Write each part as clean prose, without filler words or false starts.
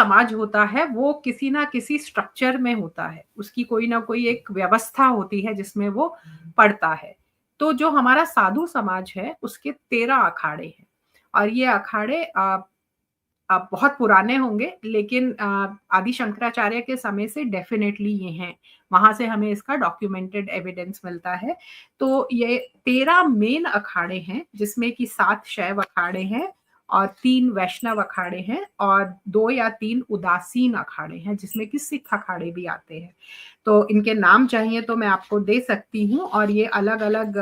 समाज होता है वो किसी ना किसी स्ट्रक्चर में होता है, उसकी कोई ना कोई एक व्यवस्था होती है जिसमें वो पड़ता है। तो जो हमारा साधु समाज है उसके 13 अखाड़े हैं और ये अखाड़े बहुत पुराने होंगे लेकिन आदि शंकराचार्य के समय से डेफिनेटली ये हैं। वहाँ से हमें इसका डॉक्यूमेंटेड एविडेंस मिलता है। तो ये 13 मेन अखाड़े हैं जिसमें कि 7 शैव अखाड़े हैं और 3 वैष्णव अखाड़े हैं और 2 या 3 उदासीन अखाड़े हैं जिसमें कि सिख अखाड़े भी आते हैं। तो इनके नाम चाहिए तो मैं आपको दे सकती हूँ और ये अलग-अलग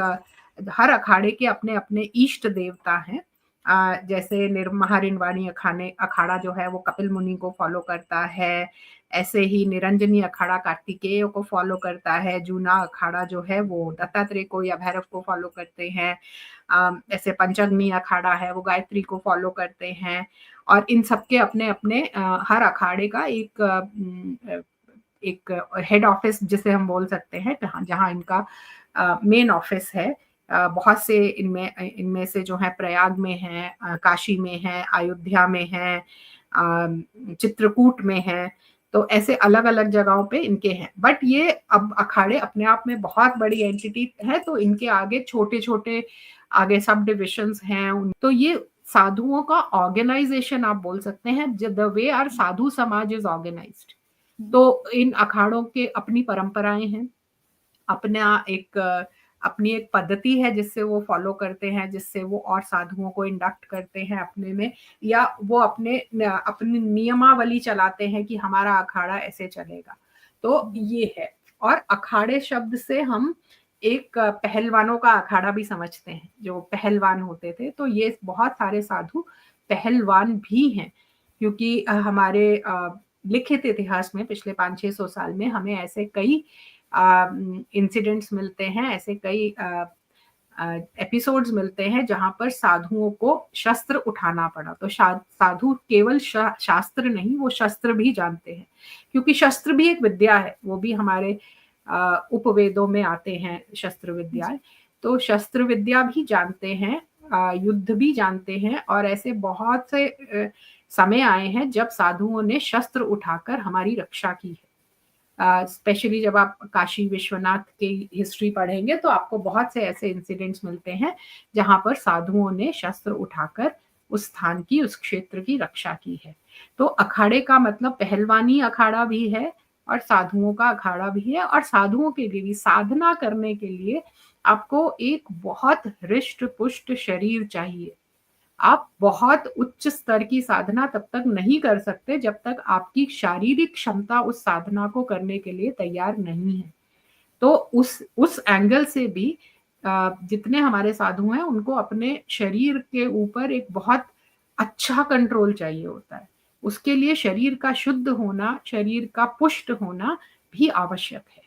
हर अखाड़े के अपने-अपने इष्ट देवता हैं। जैसे महारिणवाणी अखाड़ा जो है वो कपिल मुनि को फॉलो करता है। ऐसे ही निरंजनी अखाड़ा कार्तिकेय को फॉलो करता है। जूना अखाड़ा जो है वो दत्तात्रेय को या भैरव को फॉलो करते हैं। ऐसे पंचगनी अखाड़ा है वो गायत्री को फॉलो करते हैं और इन सबके अपने-अपने हर अखाड़े का एक हेड ऑफिस जिसे हम बोल सकते हैं जहाँ जहाँ इनका मेन ऑफिस है। बहुत से इनमें इनमें से जो है प्रयाग में है, काशी में है, अयोध्या में है, चित्रकूट में है। तो ऐसे अलग-अलग जगहों पे इनके हैं। बट ये अब अखाड़े अपने आप में बहुत बड़ी एंटिटी है तो इनके आगे छोटे-छोटे आगे सब डिविजन्स हैं। तो ये साधुओं का ऑर्गेनाइजेशन आप बोल सकते हैं द वे आर साधु समाज इज ऑर्गेनाइज्ड। तो इन अखाड़ों के अपनी परंपराएं हैं, अपना एक अपनी एक पद्धति है जिससे वो फॉलो करते हैं, जिससे वो और साधुओं को इंडक्ट करते हैं अपने में या वो अपनी नियमावली चलाते हैं कि हमारा अखाड़ा ऐसे चलेगा। तो ये है और अखाड़े शब्द से हम एक पहलवानों का अखाड़ा भी समझते हैं, जो पहलवान होते थे। तो ये बहुत सारे साधु पहलवान भी हैं क्योंकि हमारे लिखित इतिहास में पिछले 500-600 साल में हमें ऐसे कई इंसिडेंट्स मिलते हैं, ऐसे कई एपिसोड्स मिलते हैं जहां पर साधुओं को शस्त्र उठाना पड़ा। तो साधु केवल शास्त्र नहीं, वो शस्त्र भी जानते हैं क्योंकि शस्त्र भी एक विद्या है। वो भी हमारे उपवेदों में आते हैं शस्त्र विद्याएं। तो शस्त्र विद्या भी जानते हैं, युद्ध भी जानते हैं और ऐसे बहुत से समय आए हैं जब साधुओं ने शस्त्र उठाकर हमारी रक्षा की है। स्पेशली जब आप काशी विश्वनाथ की हिस्ट्री पढ़ेंगे तो आपको बहुत से ऐसे इंसिडेंट्स मिलते हैं जहां पर साधुओं ने शस्त्र उठाकर उस स्थान की, उस क्षेत्र की रक्षा की है। तो अखाड़े का मतलब पहलवानी अखाड़ा भी है और साधुओं का अखाड़ा भी है और साधुओं के लिए भी साधना करने के लिए आपको एक बहुत हृष्ट पुष्ट शरीर चाहिए। आप बहुत उच्च स्तर की साधना तब तक नहीं कर सकते जब तक आपकी शारीरिक क्षमता उस साधना को करने के लिए तैयार नहीं है। तो उस एंगल से भी जितने हमारे साधु हैं उनको अपने शरीर के ऊपर एक बहुत अच्छा कंट्रोल चाहिए होता है। उसके लिए शरीर का शुद्ध होना, शरीर का पुष्ट होना भी आवश्यक है।